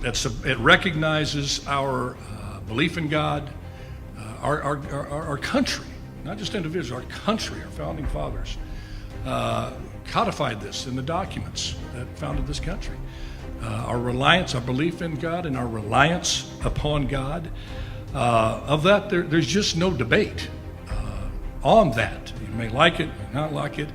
It recognizes our belief in God, our country, not just individuals, our country, our founding fathers codified this in the documents that founded this country. Our reliance, our belief in God, and our reliance upon God. Of that, there's just no debate on that. You may like it, may not like it.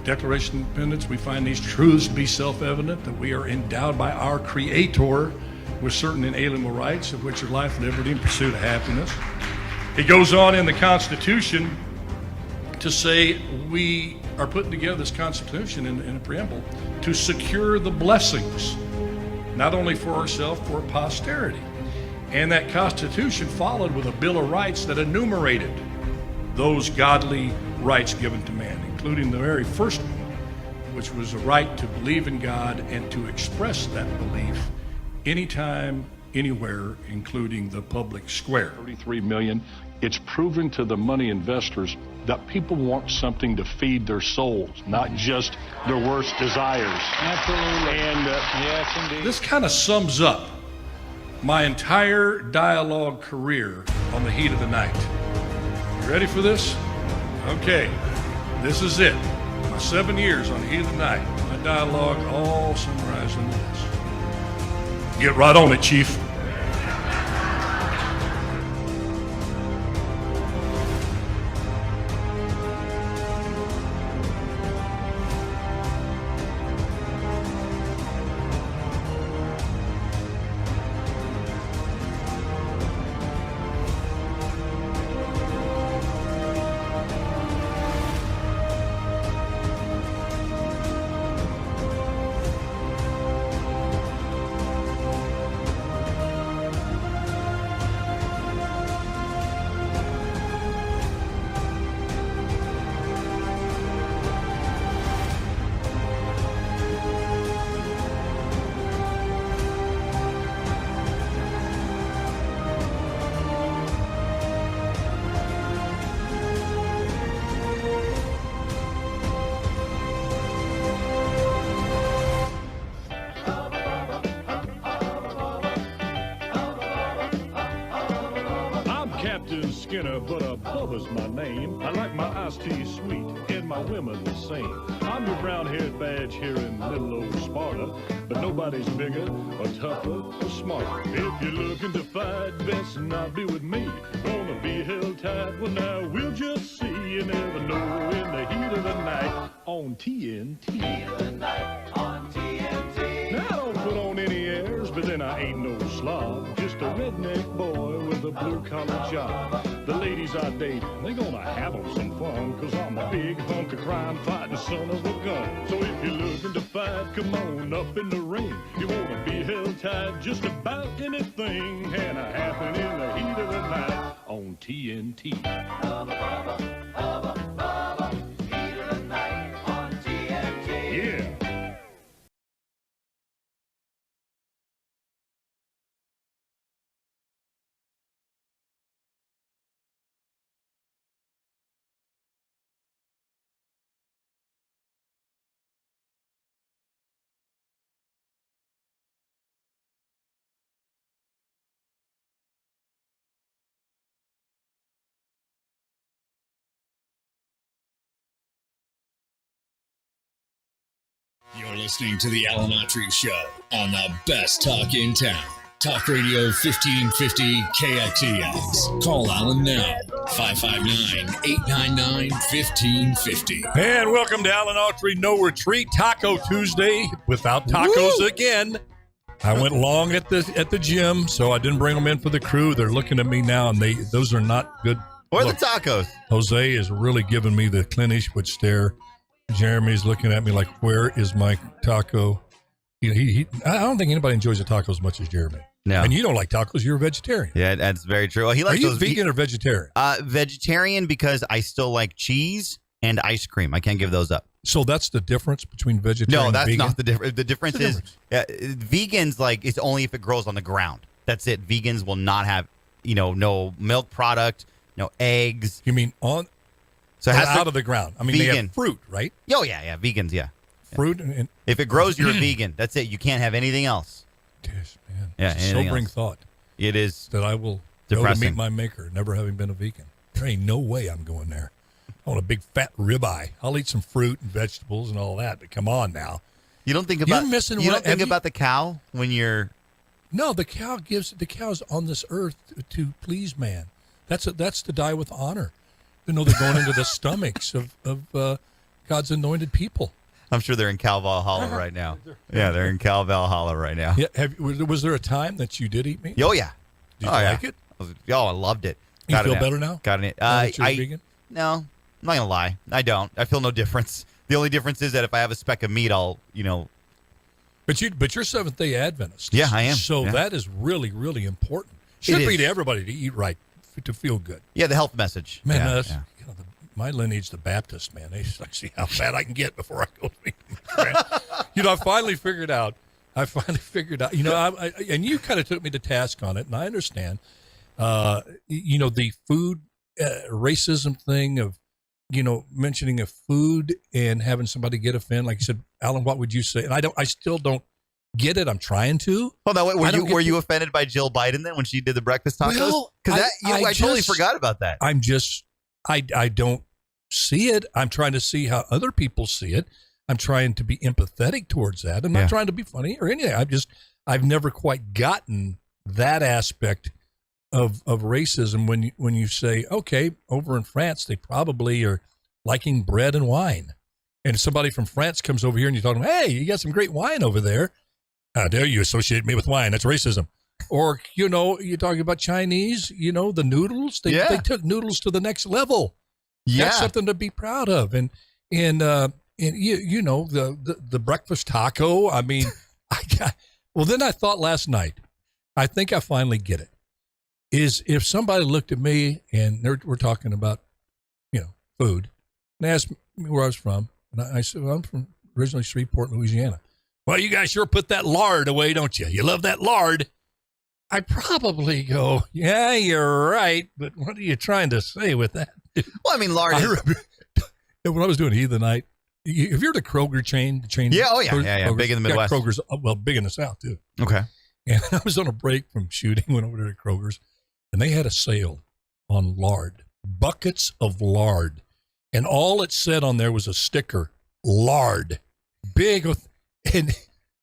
Declaration of Independence, we find these truths to be self-evident, that we are endowed by our Creator with certain inalienable rights, of which are life, liberty, and pursuit of happiness. It goes on in the Constitution to say we are putting together this Constitution in a preamble to secure the blessings, not only for ourselves, for posterity. And that Constitution followed with a Bill of Rights that enumerated those godly rights given to man, including the very first one, which was the right to believe in God and to express that belief anytime, anywhere, including the public square. 33 million. It's proven to the money investors that people want something to feed their souls, not just their worst desires. Absolutely. And yes, indeed. This kind of sums up my entire dialogue career on the heat of the night. You ready for this? Okay, this is it. My 7 years on the heat of the night. My dialogue all summarized in this. Get right on it, Chief. Skinner, but Bubba's my name. I like my iced tea sweet and my women the same. I'm your brown-haired badge here in little old Sparta, but nobody's bigger or tougher or smarter. If you're looking to fight, best not be with me. Gonna be held tight, well now we'll just see. You never know in the heat of the night on TNT. Heat of the night on TNT. Now I don't put on any airs, but then I ain't no slob. Just a redneck boy with a blue-collar job. The ladies I date, they gonna have 'em some fun, 'cause I'm a big hunk of crime fighting son of a gun. So if you're looking to fight, come on up in the ring. You wanna be held tight, just about anything can happen in the heat of the night on TNT. Hubba, hubba, hubba, hubba, heat of the night on TNT. Yeah. You're listening to the Autry Show on the best talk in town. Talk Radio 1550 KXEX. Call Alan now, 559-899-1550. And welcome to Alan Autry No Retreat Taco Tuesday without tacos again. I went long at the gym, so I didn't bring them in for the crew. They're looking at me now, and those are not good. Where are the tacos? Jose is really giving me the Clint Eastwood stare. Jeremy's looking at me like, where is my taco? I don't think anybody enjoys a taco as much as Jeremy. No. And you don't like tacos. You're a vegetarian. Yeah, that's very true. Well, he likes Are you those vegan or vegetarian? Vegetarian, because I still like cheese and ice cream. I can't give those up. So that's the difference between vegetarian and vegan? No, that's not the difference. The difference is vegans, like, it's only if it grows on the ground. That's it. Vegans will not have, no milk product, no eggs. You mean on... So it has out of the ground. I mean, vegan. They have fruit, right? Oh, yeah. Vegans, yeah. Fruit. And if it grows, you're a vegan. That's it. You can't have anything else. Yes, man. Yeah, It's a anything sobering else. thought It is. that I will go to Depressing. meet my maker, never having been a vegan. There ain't no way I'm going there. I want a big fat ribeye. I'll eat some fruit and vegetables and all that, but come on now. You don't think about. missing You what- don't think have you- about the cow when you're. No, the cow's on this earth to please man. That's to die with honor. You know, they're going into the stomachs of God's anointed people. I'm sure they're in Cal Valhalla right now. Yeah, they're in Cal Valhalla right now. Yeah, was there a time that you did eat meat? Oh yeah. Did you Oh, yeah. like it? I loved it. You feel it better now? Got it. Now that you're vegan? No, I'm not gonna lie. I don't. I feel no difference. The only difference is that if I have a speck of meat, I'll, But you're Seventh-day Adventist. Yeah, I am. So Yeah. that is really, really important. Should It be is. to everybody to eat right, to feel good. Yeah, the health message. Man, yeah, that's, yeah. my lineage, the Baptist, man. They see how fat I can get before I go. I finally figured out. And you kind of took me to task on it, and I understand. The food racism thing of, mentioning a food and having somebody get offended. Like you said, Alan, what would you say? And I still don't get it. I'm trying to. Well, now, I don't were get you offended by Jill Biden then when she did the breakfast tacos? Well, Because I totally just- forgot about that. I don't see it. I'm trying to see how other people see it. I'm trying to be empathetic towards that. I'm not Yeah. trying to be funny or anything. I've never quite gotten that aspect of racism when you say, okay, over in France, they probably are liking bread and wine. And somebody from France comes over here and you're talking, hey, you got some great wine over there. How dare you associate me with wine? That's racism. Or, you're talking about Chinese, the noodles. They took noodles to the next level. Yeah. That's something to be proud of. And the breakfast taco. I mean, then I thought last night, I think I finally get it. Is if somebody looked at me and we're talking about, food, and asked me where I was from, and I said, well, I'm from originally Shreveport, Louisiana. Well, you guys sure put that lard away, don't you? You love that lard. I'd probably go, yeah, you're right, but what are you trying to say with that? Well, I mean, lard. I remember when I was doing Heathenite, have you heard of Kroger chain? The chain? Yeah, oh, yeah, yeah. Kroger's- Big in the Midwest. Kroger's, big in the South, too. Okay. And I was on a break from shooting, went over to Kroger's, and they had a sale on lard, buckets of lard. And all it said on there was a sticker, lard, big, and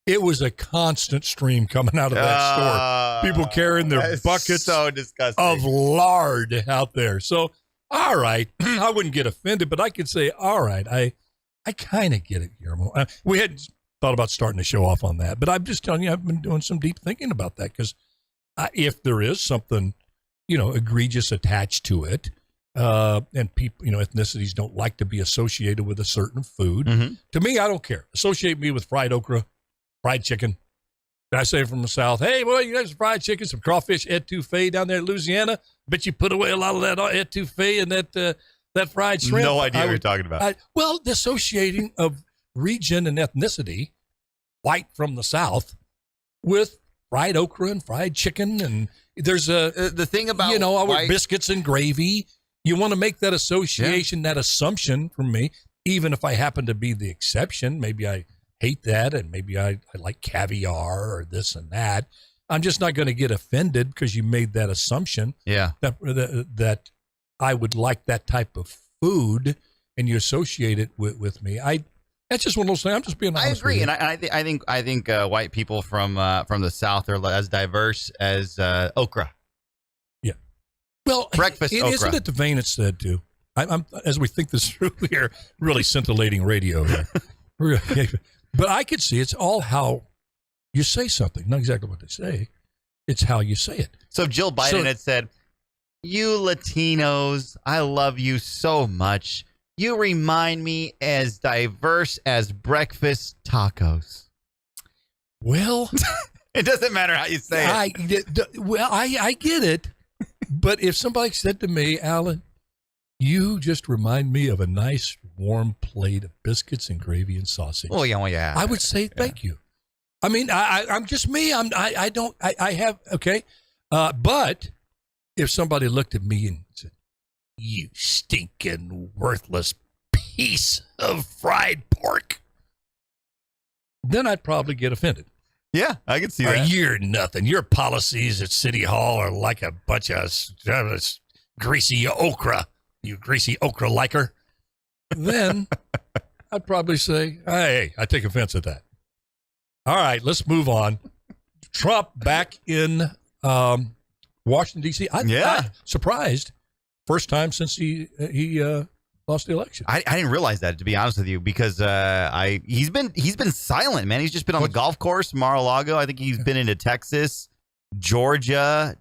it was a constant stream coming out of that store. People carrying their That's buckets so disgusting. of lard out there. So, all right, I wouldn't get offended, but I could say, all right, I kind of get it, Guillermo. We hadn't thought about starting the show off on that, but I'm just telling you, I've been doing some deep thinking about that because if there is something, egregious attached to it, and people, ethnicities don't like to be associated with a certain food. Mm-hmm. To me, I don't care. Associate me with fried okra, fried chicken. I say from the South, hey, well, you got some fried chicken, some crawfish etouffee down there in Louisiana. Bet you put away a lot of that etouffee and that fried shrimp. No idea what you're talking about. Well, the associating of region and ethnicity, white from the South, with fried okra and fried chicken, and there's the thing about our biscuits and gravy. You want to make that association, that assumption from me, even if I happen to be the exception. Maybe I hate that, and maybe I like caviar or this and that. I'm just not going to get offended because you made that assumption. Yeah. That I would like that type of food, and you associate it with me. That's just one of those things. I'm just being honest. I agree, with you. and I think white people from the South are as diverse as okra. Yeah. Well, Breakfast okra. Isn't it the vein it's said to? I'm as we think this through here, really scintillating radio here. But I could see it's all how you say something, not exactly what they say. It's how you say it. So if Jill Biden had said, "You Latinos, I love you so much. You remind me as diverse as breakfast tacos." Well, it doesn't matter how you say it. I get it. But if somebody said to me, Alan, you just remind me of a nice warm plate of biscuits and gravy and sausage. Well, yeah. I would say thank you. I mean, I'm just me. But if somebody looked at me and said, you stinking worthless piece of fried pork, then I'd probably get offended. Yeah, I can see that. You're nothing. Your policies at City Hall are like a bunch of greasy okra. You greasy okra liker. Then I'd probably say, hey, I take offense at that. All right, let's move on. Trump back in Washington, D.C. I'm surprised. First time since he lost the election. I didn't realize that, to be honest with you, because he's been silent, man. He's just been on the golf course, Mar-a-Lago. I think he's been into Texas, Georgia.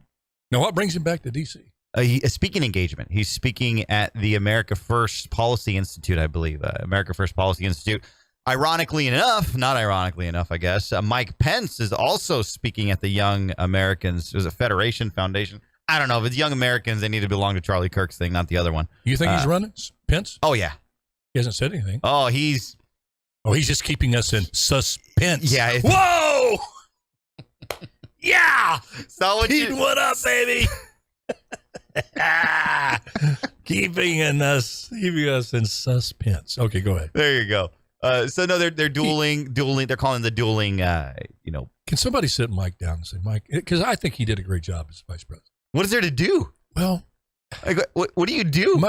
Now, what brings him back to D.C.? A speaking engagement. He's speaking at the America First Policy Institute, I believe. America First Policy Institute. Ironically enough, not ironically enough, I guess, Mike Pence is also speaking at the Young Americans. There's a Federation Foundation. I don't know. If it's Young Americans, they need to belong to Charlie Kirk's thing, not the other one. You think he's running, Pence? Oh, yeah. He hasn't said anything. Oh, he's just keeping us in suspense. Yeah. Whoa! Yeah! So what up, baby? keeping us in suspense. Okay, go ahead. There you go. So no, they're dueling. They're calling the dueling. Can somebody sit Mike down and say, Mike? Because I think he did a great job as vice president. What is there to do? Well, like, what do you do?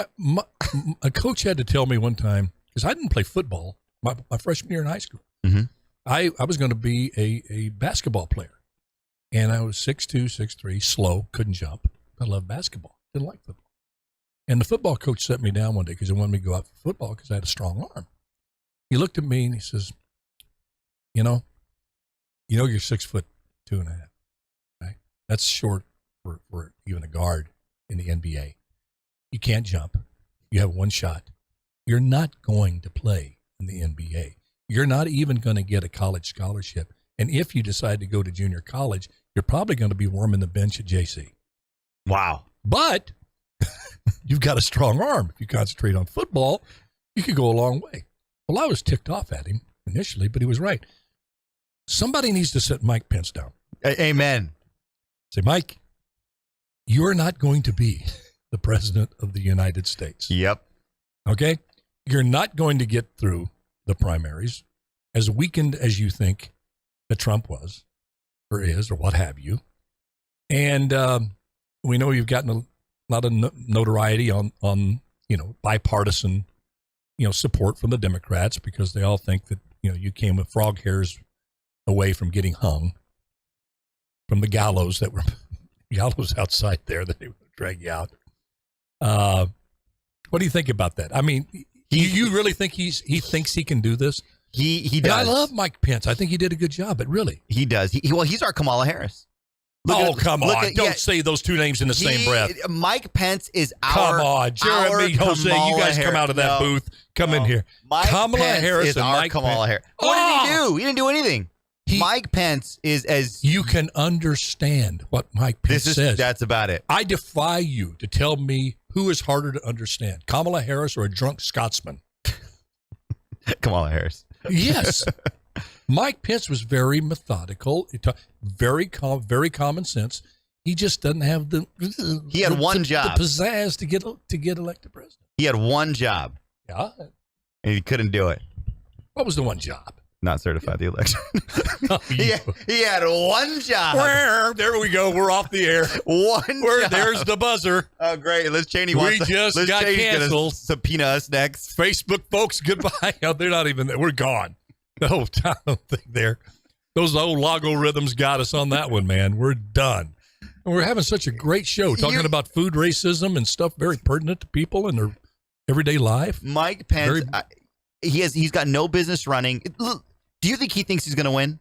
A coach had to tell me one time, because I didn't play football my freshman year in high school. Mm-hmm. I was going to be a basketball player, and I was 6'2", 6'3", slow, couldn't jump. I loved basketball, didn't like football. And the football coach set me down one day because he wanted me to go out for football because I had a strong arm. He looked at me and he says, you know you're 6'2.5", right? That's short for even a guard in the NBA. You can't jump. You have one shot. You're not going to play in the NBA. You're not even going to get a college scholarship. And if you decide to go to junior college, you're probably going to be warming the bench at JC. Wow. But you've got a strong arm. If you concentrate on football, you could go a long way. Well, I was ticked off at him initially, but he was right. Somebody needs to sit Mike Pence down. Amen. Say, Mike, you're not going to be the president of the United States. Yep. Okay? You're not going to get through the primaries as weakened as you think that Trump was or is or what have you. And we know you've gotten a lot of notoriety on bipartisan support from the Democrats because they all think that you came with frog hairs away from getting hung from the gallows that were gallows outside there that they would drag you out. What do you think about that? I mean, you really think he thinks he can do this? He does. And I love Mike Pence. I think he did a good job, but really. He does. He's our Kamala Harris. Come on. Don't say those two names in the same breath. Mike Pence is Come on. Jeremy, Jose, you guys come out of that booth. Come in here. Kamala Harris is and our Mike Kamala Harris. Oh! What did he do? He didn't do anything. Mike Pence is as... You can understand what Mike Pence says. That's about it. I defy you to tell me who is harder to understand, Kamala Harris or a drunk Scotsman. Kamala Harris. Yes. Mike Pence was very methodical, very common sense. He just doesn't have He had one job. The pizzazz to get elected president. He had one job. Yeah. And he couldn't do it. What was the one job? Not certify the election. he had one job. There we go. We're off the air. Job. There's the buzzer. Oh, great. Liz Cheney got canceled. Subpoena us next. Facebook folks, goodbye. Oh, they're not even there. We're gone. No, I don't think they're. Those old logarithms got us on that one, man. We're done. And we're having such a great show talking about food racism and stuff very pertinent to people in their everyday life. Mike Pence, he's got no business running. Do you think he thinks he's going to win?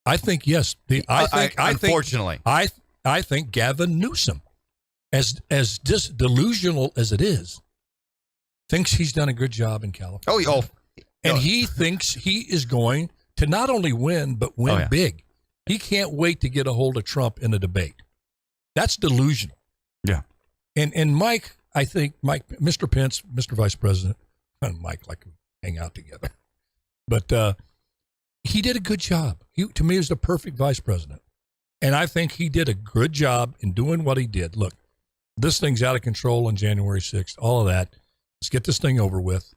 I think yes. Unfortunately, I think Gavin Newsom, as just delusional as it is, thinks he's done a good job in California. And he thinks he is going to not only win, but win big. He can't wait to get a hold of Trump in a debate. That's delusional. Yeah. And Mike, I think Mr. Pence, Mr. Vice President, and Mike like we hang out together. But he did a good job. To me, he was the perfect vice president. And I think he did a good job in doing what he did. Look, this thing's out of control on January 6th, all of that. Let's get this thing over with.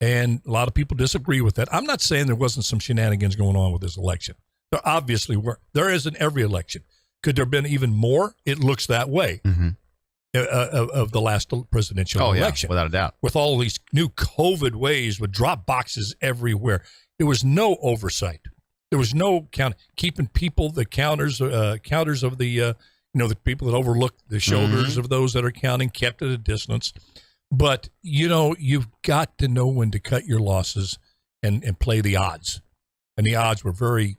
And a lot of people disagree with that. I'm not saying there wasn't some shenanigans going on with this election. There obviously were. There is in every election. Could there have been even more? It looks that way of the last presidential election. Without a doubt. With all these new COVID waves, with drop boxes everywhere. There was no oversight. There was no keeping people, the counters of the, the people that overlook the shoulders of those that are counting, kept at a distance. But, you've got to know when to cut your losses and play the odds. And the odds were very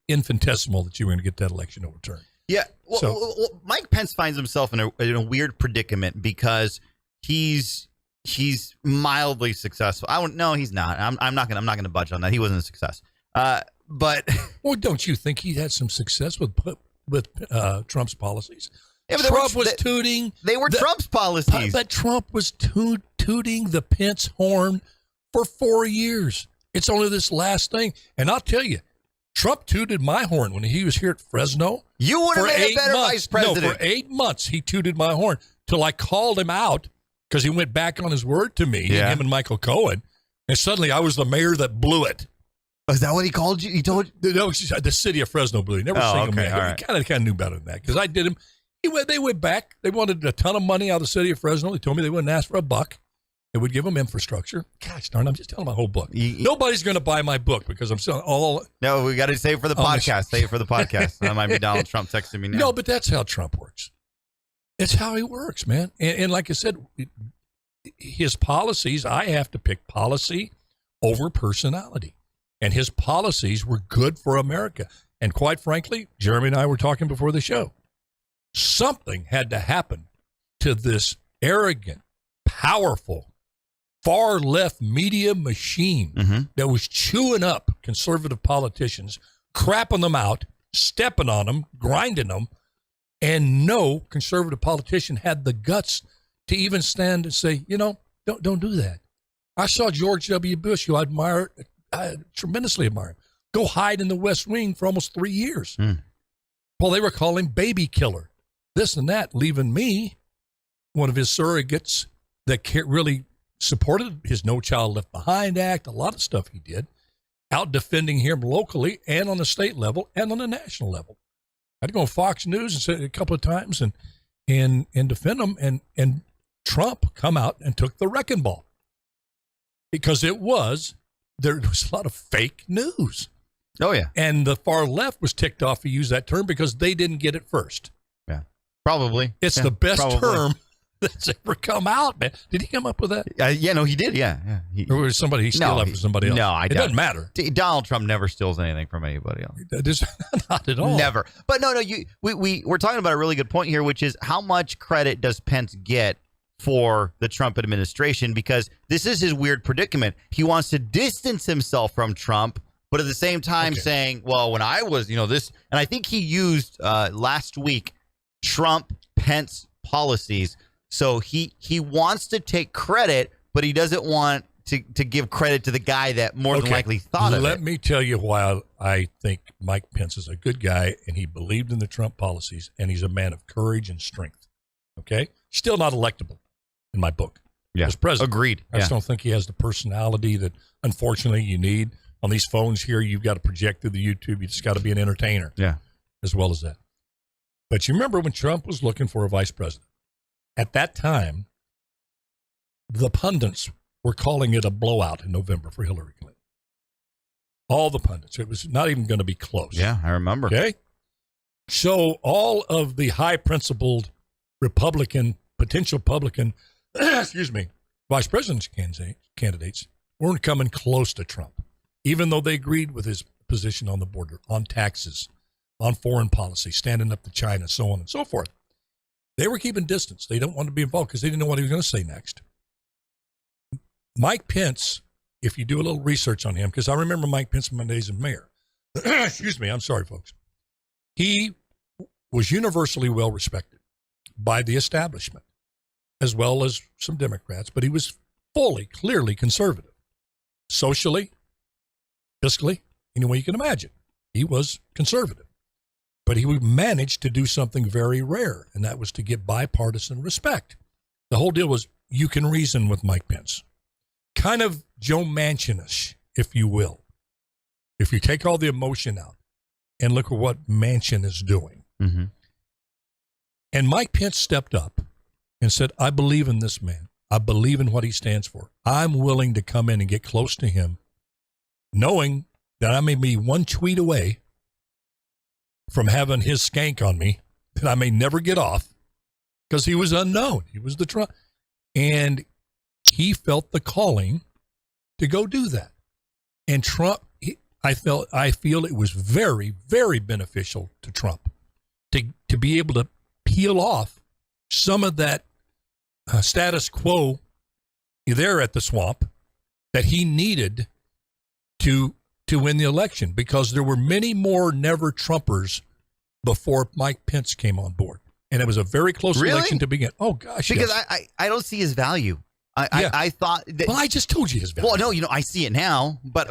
infinitesimal that you were going to get that election overturned. Yeah. Well, Mike Pence finds himself in a weird predicament because he's mildly successful. No, he's not. I'm not gonna budge on that. He wasn't a success. But well, don't you think he had some success with Trump's policies? Yeah, Trump was tooting. They were Trump's policies. But Trump was tooting the Pence horn for 4 years. It's only this last thing. And I'll tell you, Trump tooted my horn when he was here at Fresno. You would have made a better vice president. No, for 8 months, he tooted my horn till I called him out because he went back on his word to me, him and Michael Cohen. And suddenly I was the mayor that blew it. Is that what he called you? He told you? No, the city of Fresno blew it. Never single man. Right. He kind of knew better than that because I did him. They went back. They wanted a ton of money out of the city of Fresno. They told me they wouldn't ask for a buck. They would give them infrastructure. Gosh darn, I'm just telling my whole book. Nobody's going to buy my book because I'm selling all. No, we got to save it for the podcast. Save it for the podcast. That might be Donald Trump texting me now. No, but that's how Trump works. It's how he works, man. And like I said, his policies, I have to pick policy over personality. And his policies were good for America. And quite frankly, Jeremy and I were talking before the show. Something had to happen to this arrogant, powerful, far left media machine that was chewing up conservative politicians, crapping them out, stepping on them, grinding them, and no conservative politician had the guts to even stand and say, don't do that. I saw George W. Bush, who I tremendously admire him, go hide in the West Wing for almost 3 years. Well, they were calling him baby killer, this and that, leaving me, one of his surrogates that really supported his No Child Left Behind Act, a lot of stuff he did, out defending him locally and on the state level and on the national level. I had to go on Fox News and say it a couple of times and defend him, and Trump come out and took the wrecking ball because there was a lot of fake news. Oh, yeah. And the far left was ticked off to use that term because they didn't get it first. Yeah, probably. It's the best term that's ever come out, man. Did he come up with that? No, he did. Yeah. Or was he steal that from somebody else? No, it doesn't matter. Donald Trump never steals anything from anybody else. Not at all. Never. But no. We're talking about a really good point here, which is how much credit does Pence get for the Trump administration? Because this is his weird predicament. He wants to distance himself from Trump, but at the same time saying, well, when I was, this, and I think he used last week Trump Pence policies. So he wants to take credit, but he doesn't want to give credit to the guy that more than likely thought of it. Let me tell you why I think Mike Pence is a good guy, and he believed in the Trump policies, and he's a man of courage and strength. Okay? Still not electable in my book. Yeah. As president. Agreed. I just don't think he has the personality that, unfortunately, you need. On these phones here, you've got to project through the YouTube. You just got to be an entertainer. Yeah. As well as that. But you remember when Trump was looking for a vice president? At that time, the pundits were calling it a blowout in November for Hillary Clinton. All the pundits. It was not even going to be close. Yeah, I remember. Okay? So all of the high-principled potential Republican, vice presidential candidates weren't coming close to Trump, even though they agreed with his position on the border, on taxes, on foreign policy, standing up to China, so on and so forth. They were keeping distance. They don't want to be involved because they didn't know what he was going to say next. Mike Pence, if you do a little research on him, because I remember Mike Pence in my days as mayor. I'm sorry, folks. He was universally well respected by the establishment, as well as some Democrats, but he was clearly conservative. Socially, fiscally, any way you can imagine. He was conservative. But he managed to do something very rare, and that was to get bipartisan respect. The whole deal was you can reason with Mike Pence. Kind of Joe Manchin-ish, if you will. if you take all the emotion out and look at what Manchin is doing. Mm-hmm. And Mike Pence stepped up and said, I believe in this man. I believe in what he stands for. I'm willing to come in and get close to him, knowing that I may be one tweet away from having his skank on me that I may never get off because he was unknown. He was the Trump. And he felt the calling to go do that. And Trump, I feel it was very, very beneficial to Trump to be able to peel off some of that status quo there at the swamp that he needed to win the election, because there were many more never Trumpers before Mike Pence came on board. And it was a very close election to begin. Oh, gosh, Because yes. I don't see his value. I thought that. Well, I just told you his value. Well, no, I see it now, but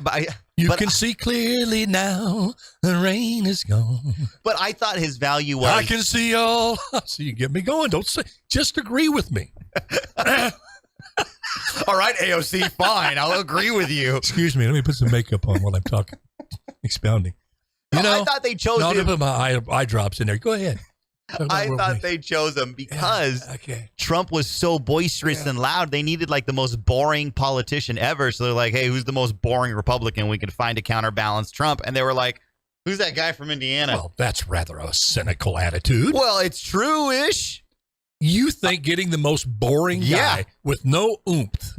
You can see clearly now, the rain is gone. But I thought his value was. I can see all. So you get me going. Don't say. Just agree with me. All right, AOC, fine. I'll agree with you. Excuse me. Let me put some makeup on while I'm talking, expounding. You know, I thought they chose no, him. I'll put my eye drops in there. Go ahead. I thought they chose him because Trump was so boisterous and loud. They needed like the most boring politician ever. So they're like, hey, who's the most boring Republican we can find to counterbalance Trump? And they were like, who's that guy from Indiana? Well, that's rather a cynical attitude. Well, it's true-ish. You think getting the most boring guy with no oomph,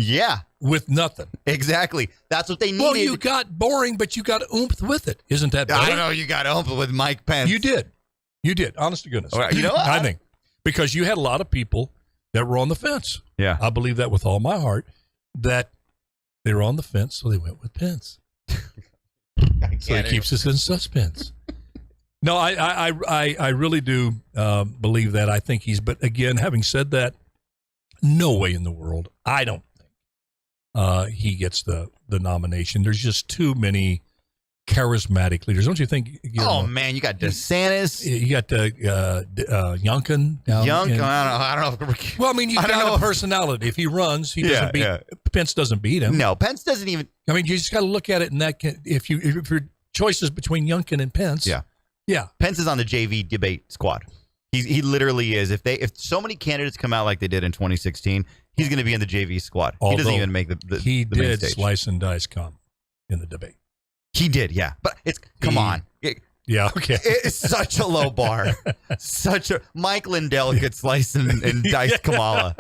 with nothing. Exactly. That's what they needed. Well, you got boring, but you got oomph with it. Isn't that better? I don't know. You got oomph with Mike Pence. You did. You did. Honest to goodness. All right, you know what? I think because you had a lot of people that were on the fence. Yeah. I believe that with all my heart, that they were on the fence, so they went with Pence. So it keeps us in suspense. No, I really do believe that. I think but again, having said that, no way in the world, I don't think he gets the nomination. There's just too many charismatic leaders, don't you think? Oh man, you got DeSantis, you got Youngkin. I don't know. Well, I mean, you got a personality. If he runs, he doesn't beat. Pence doesn't beat him. No, Pence doesn't even. I mean, you just got to look at it in that. If your choice is between Youngkin and Pence, yeah, Pence is on the JV debate squad. He literally is. If so many candidates come out like they did in 2016, he's going to be in the JV squad. He doesn't even make the he the main did stage. slice and dice come in the debate. He did, yeah. But come on. Yeah, okay. It's such a low bar. Mike Lindell could slice and dice Kamala.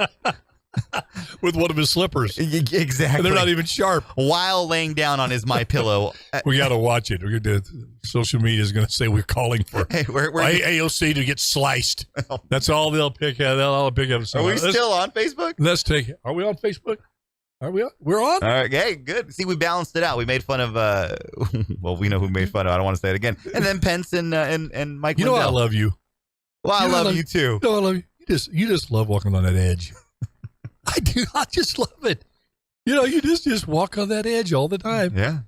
With one of his slippers. Exactly. And they're not even sharp. While laying down on his MyPillow. We got to watch it. We're going to social media is going to say we're calling for we're AOC to get sliced. That's all they'll pick up. They'll all pick up. Are we still on Facebook? Let's take it. Are we on Facebook? Are we on? We're on? All right. Hey, good. See, we balanced it out. We made fun of, well, we know who made fun of. I don't want to say it again. And then Pence and Mike Lindell. I love you. Well, I love you too. No, I love you. You just love walking on that edge. I do. I just love it. You just walk on that edge all the time. Yeah.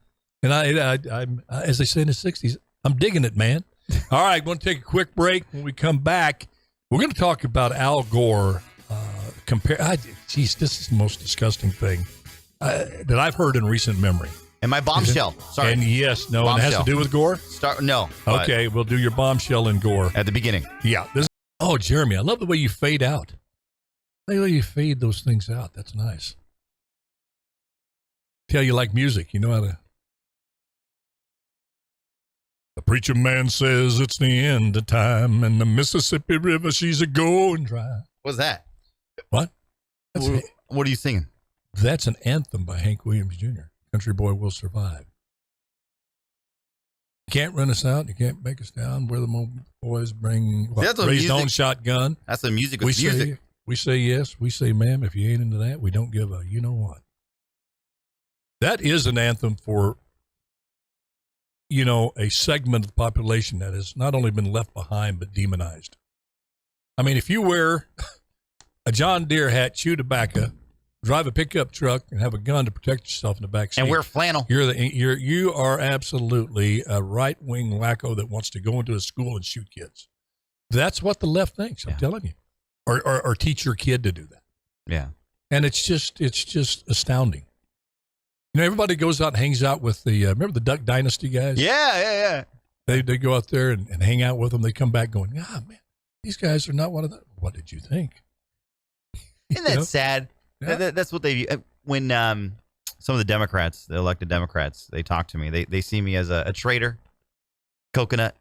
And I'm as they say in the 60s, I'm digging it, man. All right, we're going to take a quick break. When we come back, we're going to talk about Al Gore. This is the most disgusting thing that I've heard in recent memory. And my bombshell. Sorry. And yes, no, bombshell. and it has to do with Gore? No. Okay, we'll do your bombshell and Gore. At the beginning. Yeah. Jeremy, I love the way you fade out. I like the way you fade those things out. That's nice. Tell you like music. You know how to. The preacher man says it's the end of time, and the Mississippi River, she's a going dry. What's that? What? What are you singing? That's an anthem by Hank Williams Jr. Country Boy Will Survive. You can't run us out. You can't make us down. We're the boys bring raised on shotgun. That's the music with music. We say yes. We say ma'am. If you ain't into that, we don't give a you know what. That is an anthem for, a segment of the population that has not only been left behind, but demonized. I mean, if you wear a John Deere hat, chew tobacco, drive a pickup truck, and have a gun to protect yourself in the back seat, and wear flannel, you are absolutely a right-wing wacko that wants to go into a school and shoot kids. That's what the left thinks. I'm telling you, or teach your kid to do that. Yeah, and it's just astounding. You know, everybody goes out and hangs out with the remember the Duck Dynasty guys? Yeah. They go out there and hang out with them. They come back going, man, these guys are not one of them. What did you think? Isn't that sad? Yeah. That's what they when some of the Democrats, the elected Democrats, they talk to me. They see me as a traitor, coconut.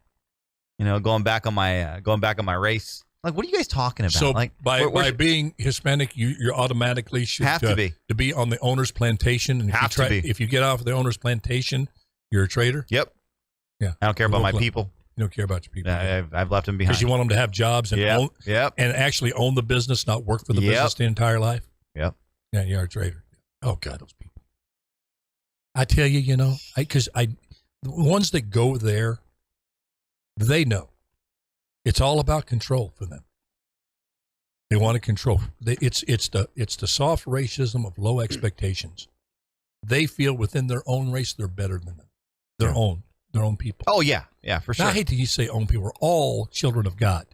You know, going back on my race. Like, what are you guys talking about? So like, by being Hispanic, you automatically should have to be on the owner's plantation. And if you get off the owner's plantation, you're a traitor. Yep. Yeah. I don't care about my people. You don't care about your people. I've left them behind because you want them to have jobs and and actually own the business, not work for the business the entire life. Yep. Yeah, you're a traitor. Oh God, those people. I tell you, you know, because the ones that go there, they know. It's all about control for them. They want to control. It's the soft racism of low expectations. They feel within their own race they're better than them. Their own people. Oh yeah, for sure. Now, I hate to say own people. We're all children of God.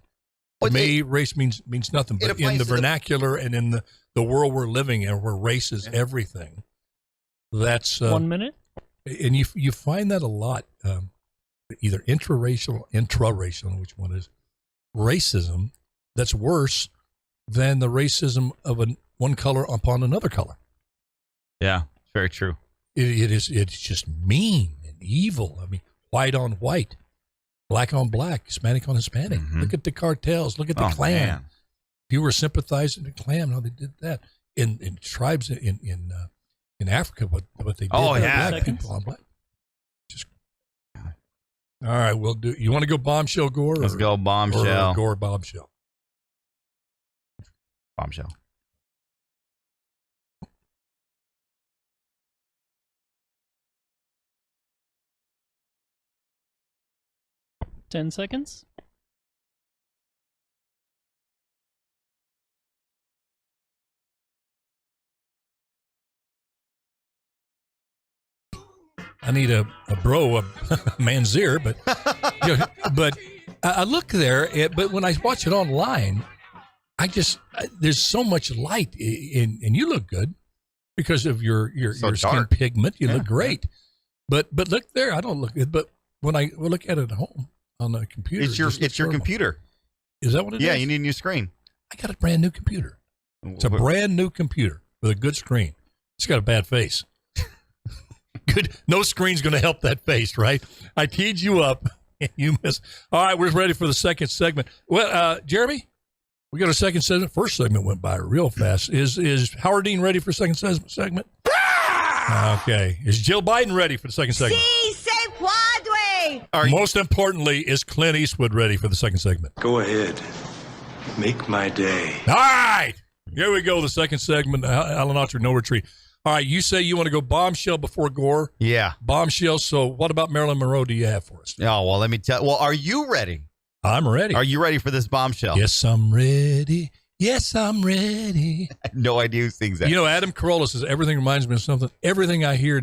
To me, race means nothing. But in the vernacular and in the world we're living in, where race is everything, that's 1 minute. And you find that a lot, either intraracial, which one is racism. That's worse than the racism of one color upon another color. Yeah, very true. It's just mean and evil. I mean, white on white, black on black, Hispanic on Hispanic. Mm-hmm. Look at the cartels. Look at the Klan. Man. If you were sympathizing with the Klan, how they did that in tribes in Africa, what they did. Black people on black. Just all right. We'll do. You want to go bombshell Gore? Let's go bombshell. Or Gore bombshell. Bombshell. Ten seconds. I need a manzir, but I look there. But when I watch it online, there's so much light, and you look good because of your skin pigment. You look great, but look there, I don't look good. But when I look at it at home on the computer, it's your computer. Is that what it is? Yeah, you need a new screen. I got a brand new computer. It's a brand new computer with a good screen. It's got a bad face. Good. No screen's going to help that face, right? I teed you up, and you missed. All right, we're ready for the second segment. Well, Jeremy, we got a second segment. First segment went by real fast. Is Howard Dean ready for second segment? Okay. Is Jill Biden ready for the second segment? Sí, se puede. Most importantly, is Clint Eastwood ready for the second segment? Go ahead. Make my day. All right. Here we go. The second segment. Alan Autry, no retreat. All right, you say you want to go bombshell before Gore? Yeah. Bombshell. So what about Marilyn Monroe do you have for us? Oh, well, let me tell. Well, are you ready? I'm ready. Are you ready for this bombshell? Yes, I'm ready. Yes, I'm ready. No idea who sings that. You know, Adam Carolla says, everything reminds me of something. Everything I hear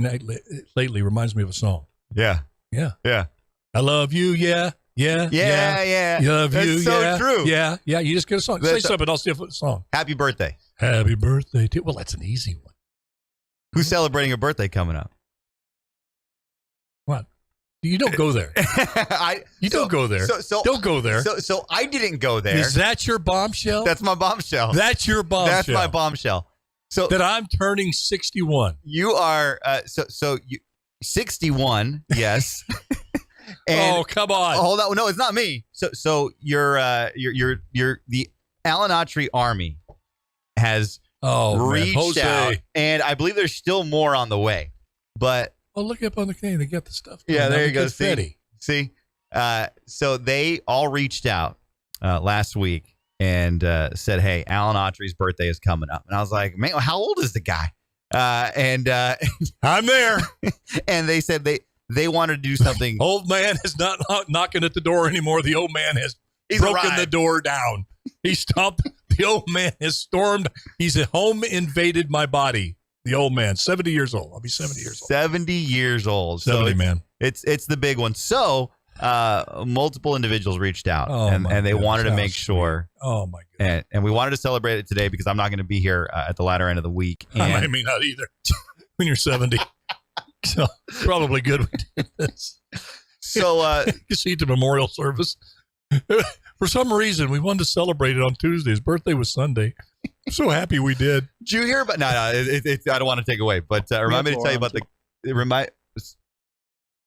lately reminds me of a song. Yeah. Yeah. Yeah. I love you, yeah. Yeah. Yeah. Love That's you, so yeah. true. Yeah. You just get a song. Say something, I'll see if it's a song. Happy birthday. Happy birthday to. Well, that's an easy one. Who's celebrating a birthday coming up? What? You don't go there. Don't go there. So don't go there. So I didn't go there. Is that your bombshell? That's my bombshell. That's your bombshell. That's my bombshell. So that I'm turning 61. You are you 61. Yes. And, oh, come on. Hold on. No, it's not me. So you're the Alan Autry Army has reached out, and I believe there's still more on the way. But look up on the cane. They got the stuff. Yeah, there you go. See. So they all reached out last week and said, "Hey, Alan Autry's birthday is coming up," and I was like, "Man, how old is the guy?" And I'm there. And they said they wanted to do something. Old man is not knocking at the door anymore. The old man has broken the door down. He stomped. The old man has stormed. He's at home, invaded my body. The old man, 70 years old. I'll be 70 years old. 70 years old. 70, man. It's the big one. So multiple individuals reached out, and they wanted to make sure. Oh, my goodness. And we wanted to celebrate it today because I'm not going to be here at the latter end of the week. I mean, not either when you're 70. So it's probably good we did this. So, You see the memorial service. For some reason, we wanted to celebrate it on Tuesday. His birthday was Sunday. I'm so happy we did. did you hear about? No, I don't want to take away, but remind me to tell you about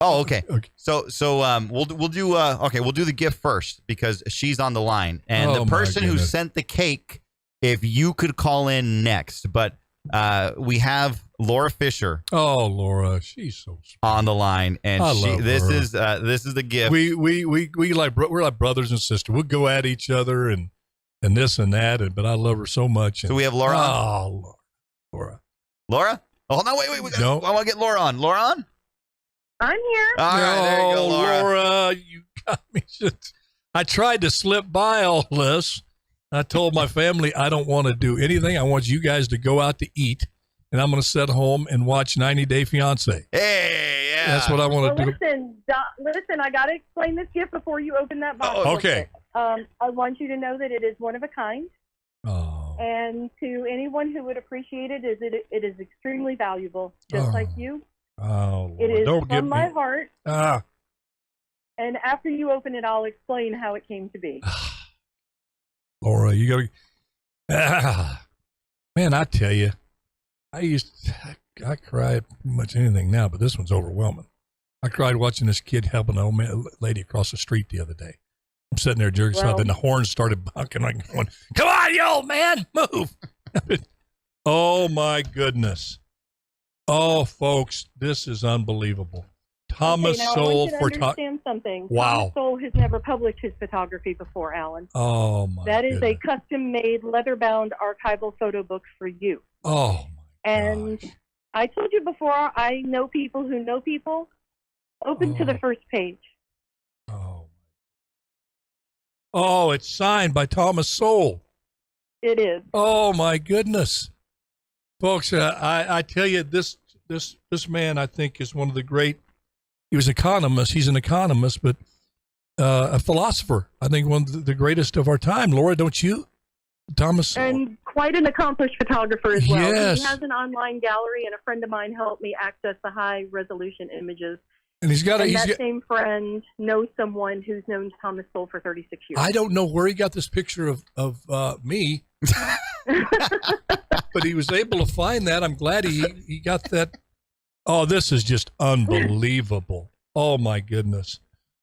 Oh, okay. So we'll do we'll do the gift first because she's on the line, and Oh, the my person who goodness. sent the cake, if you could call in next, but we have Laura Fisher Oh, Laura, she's so sweet. on the line, and I love this her. is the gift. We we're like brothers and sisters. We'll go at each other and this and that, but I love her so much. So we have Laura on. Oh, Laura. Laura? Oh no, wait. No. I want to get Laura on. Laura on? I'm here. All right, there you go, Laura. Laura, you got me. I tried to slip by all this. I told my family I don't want to do anything. I want you guys to go out to eat, and I'm going to sit home and watch 90 Day Fiance. Hey, yeah. That's what I want to do. Listen, I got to explain this gift before you open that box. Oh, okay. I want you to know that it is one of a kind. Oh, And to anyone who would appreciate it, it is extremely valuable, just Oh. like you. oh, It is don't get from me. my heart. Ah, And after you open it, I'll explain how it came to be. Laura, you got to. Man, I tell you, I cry at pretty much anything now, but this one's overwhelming. I cried watching this kid helping an old lady across the street the other day. I'm sitting there jerking Well- stuff, and the horn started honking. I'm going, "Come on, you old man, move!" Oh my goodness! Oh, folks, this is unbelievable. Thomas Okay, now I Sowell want you to for understand something. Wow. Thomas Sowell has never published his photography before, Alan. Oh my! That is a goodness. custom-made, leather-bound archival photo book for you. Oh my! And gosh. I told you before, I know people who know people. Open to the first page. Oh. Oh, it's signed by Thomas Sowell. It is. Oh my goodness, folks! I tell you, this man I think is one of the great. He was an economist. He's an economist, but a philosopher. I think one of the greatest of our time. Laura, don't you? Thomas Sowell. And quite an accomplished photographer as well. Yes. He has an online gallery, and a friend of mine helped me access the high-resolution images. And he's got a. And He's that got, same friend knows someone who's known Thomas Sowell for 36 years. I don't know where he got this picture of me, but he was able to find that. I'm glad he got that. Oh, this is just unbelievable. Oh my goodness.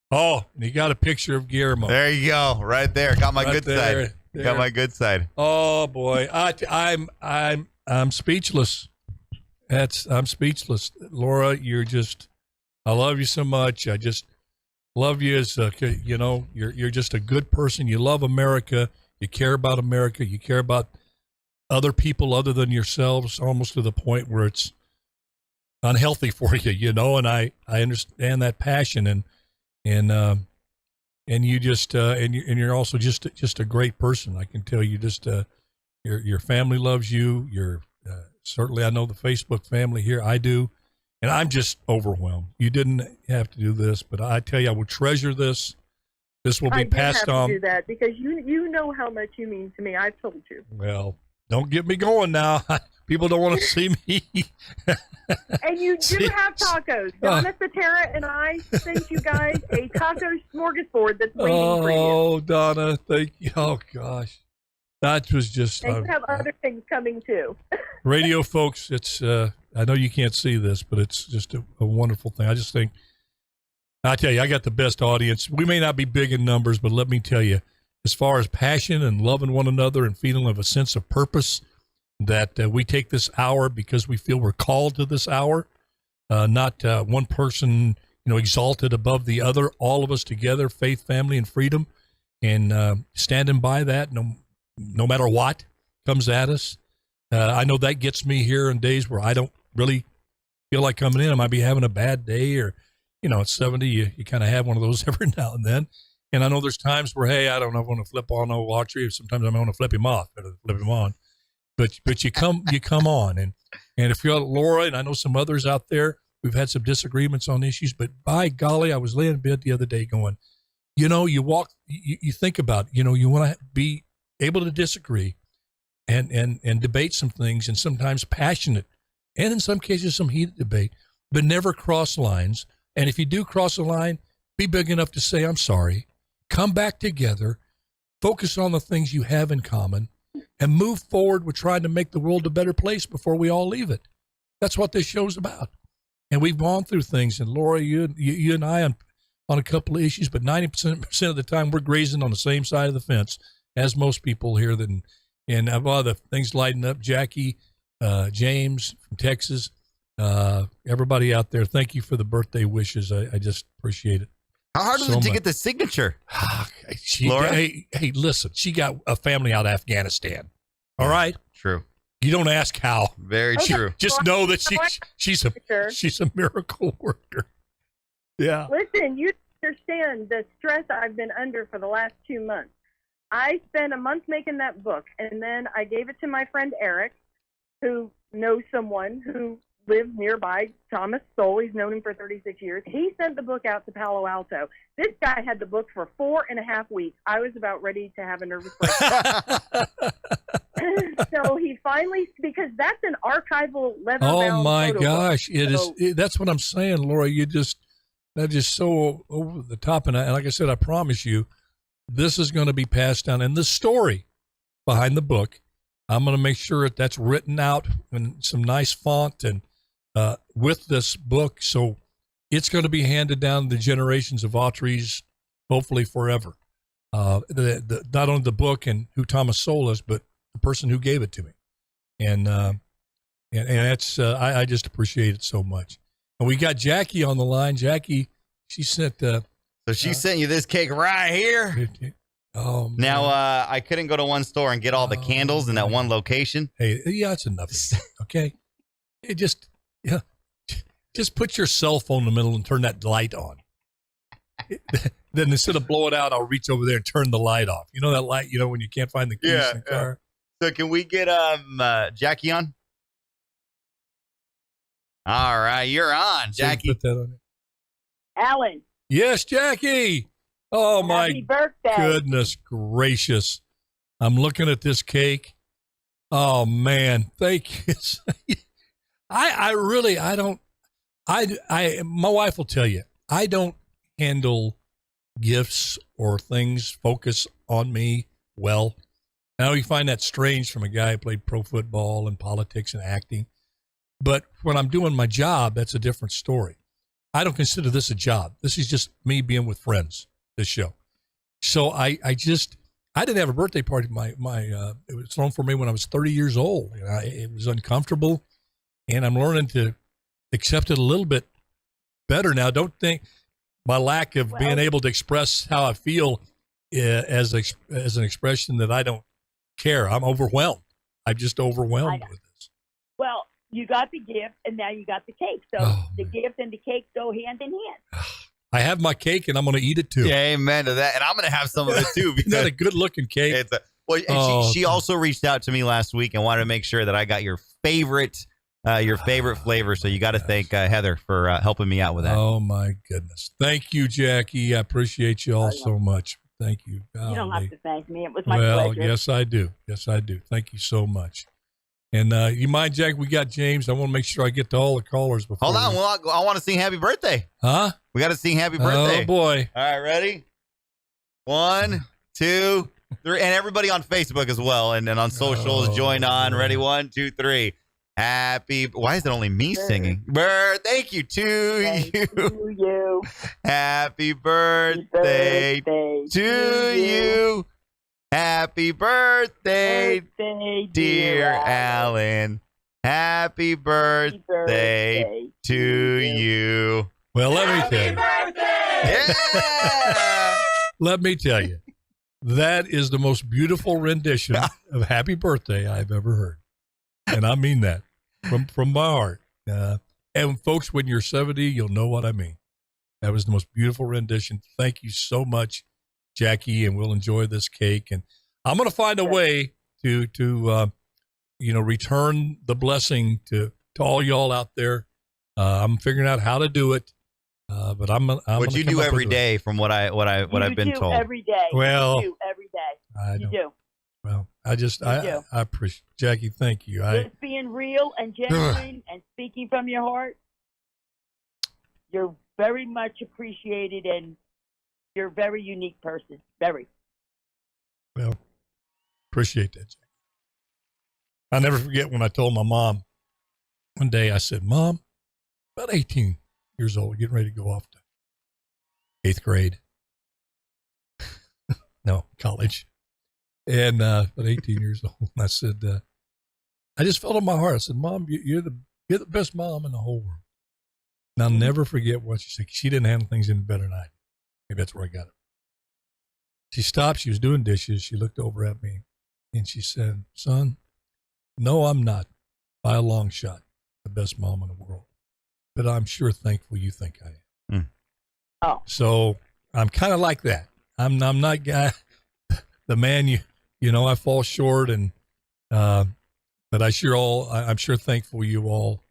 Oh, and he got a picture of Guillermo. There you go, right there. Got my Right good there, side. there. Got my good side. Oh boy, I'm speechless. I'm speechless. Laura, you're just. I love you so much. I just love you as you're just a good person. You love America. You care about America. You care about other people other than yourselves, almost to the point where it's unhealthy for you, And I understand that passion and you just and you're also just a great person. I can tell you just your family loves you. You're certainly, I know the Facebook family here. I do. And I'm just overwhelmed. You didn't have to do this, but I tell you, I will treasure this. This will be I did passed have on. to do that because you know how much you mean to me. I've told you. Well, don't get me going now. People don't want to see me. And you do Jeez. have tacos. Donna Satara and I sent you guys a taco smorgasbord that's waiting for you. Oh, Donna, thank you. Oh, gosh. That was just And you have other things coming too. radio, folks. It's I know you can't see this, but it's just a wonderful thing. I just think, I tell you, I got the best audience. We may not be big in numbers, but let me tell you, as far as passion and loving one another and feeling of a sense of purpose, that we take this hour because we feel we're called to this hour, not one person, exalted above the other. All of us together, faith, family, and freedom, and standing by that, no matter what comes at us. I know that gets me here in days where I don't really feel like coming in. I might be having a bad day, or at 70, you kind of have one of those every now and then. And I know there's times where, hey, I don't know if I want to flip on old Autry. Sometimes I want to flip him off, better flip him on. But you come on, and if you're Laura, and I know some others out there, we've had some disagreements on issues, but by golly, I was laying in bed the other day going, you walk, you think about, you want to be able to disagree and debate some things, and sometimes passionate, and in some cases some heated debate. but never cross lines. And if you do cross a line, be big enough to say, I'm sorry, come back together, focus on the things you have in common, and move forward with trying to make the world a better place before we all leave it. That's what this show's about. And we've gone through things, and Laura, you and I on a couple of issues, but 90% of the time we're grazing on the same side of the fence as most people here. And a lot of the things lighting up, Jackie, James from Texas, everybody out there, thank you for the birthday wishes. I just appreciate it. How hard was so it to much. get the signature? Laura? Hey, listen, she got a family out of Afghanistan. All right? True. You don't ask how. Very true. Just know that she's a miracle worker. Yeah. Listen, you understand the stress I've been under for the last 2 months. I spent a month making that book, and then I gave it to my friend Eric, who knows someone who lives nearby, Thomas Soul. He's known him for 36 years. He sent the book out to Palo Alto. This guy had the book for 4.5 weeks. I was about ready to have a nervous breakdown. So he finally, because that's an archival leather. Oh my gosh, book. That's what I'm saying, Laura. That's just so over the top. And like I said, I promise you, this is going to be passed down. And the story behind the book, I'm going to make sure that's written out in some nice font and with this book. So it's going to be handed down to the generations of Autrys, hopefully forever. Not only the book and who Thomas Sowell is, but the person who gave it to me. And that's, I just appreciate it so much. And we got Jackie on the line. Jackie, she sent. So she sent you this cake right here. Oh, man. Now, I couldn't go to one store and get all the candles in that one location. Hey, yeah, that's enough. Okay. Just put your cell phone in the middle and turn that light on. Then instead of blow it out, I'll reach over there and turn the light off. You know that light, when you can't find the keys in the car? So can we get Jackie on? All right, you're on, Jackie. Put that on. Alan. Yes, Jackie. Oh, Happy my birthday. goodness gracious. I'm looking at this cake. Oh, man. Thank you. My wife will tell you, I don't handle gifts or things focus on me well. I know you find that strange from a guy who played pro football and politics and acting. But when I'm doing my job, that's a different story. I don't consider this a job. This is just me being with friends, this show. So I didn't have a birthday party. It was thrown for me when I was 30 years old. It was uncomfortable, and I'm learning to accept it a little bit better now. Don't think my lack of being able to express how I feel as an expression that I don't care. I'm overwhelmed. I'm just overwhelmed with this. Well, you got the gift, and now you got the cake. So the gift and the cake go hand in hand. I have my cake, and I'm going to eat it too. Yeah, amen to that. And I'm going to have some of it too. Isn't that a good-looking cake? She also reached out to me last week and wanted to make sure that I got your favorite flavor. So you got to thank Heather for helping me out with that. Oh, my goodness. Thank you, Jackie. I appreciate you all so much. Thank you. You don't have to thank me. It was my pleasure. Well, yes, I do. Yes, I do. Thank you so much. And you mind, Jack? We got James. I want to make sure I get to all the callers before. Hold on. Well, I want to sing happy birthday. Huh? We got to sing happy birthday. Oh, boy. All right, ready? 1, 2, 3. And everybody on Facebook as well. And then on socials, join on. Ready? 1, 2, 3. Happy. Why is it only me singing? Thank you to you. Happy birthday to you. Happy birthday, dear Alan. Happy birthday to you. Well, let me tell you. Yeah. Let me tell you. That is the most beautiful rendition of Happy Birthday I've ever heard. And I mean that from my heart. And folks, when you're 70, you'll know what I mean. That was the most beautiful rendition. Thank you so much, Jackie, and we'll enjoy this cake. And I'm going to find a way to return the blessing to all y'all out there. I'm figuring out how to do it. But I'm what you do every day, from what I've been told. Every day. Well, you do every day. You do. Well, I appreciate Jackie. Thank you. Just being real and genuine and speaking from your heart. You're very much appreciated, and you're a very unique person. Very. Well, appreciate that, Jack. I'll never forget when I told my mom one day, I said, Mom, about 18 years old, getting ready to go off to 8th grade. No, college. And about 18 years old. And I said, I just felt in my heart. I said, Mom, you're the best mom in the whole world. And I'll never forget what she said. She didn't handle things any better than I did. Maybe that's where I got it. She stopped. She was doing dishes. She looked over at me and she said, Son, no, I'm not, by a long shot, the best mom in the world. But I'm sure thankful you think I am. Oh. So I'm kind of like that. I'm not guy, the man you know I fall short, and but I'm sure thankful you all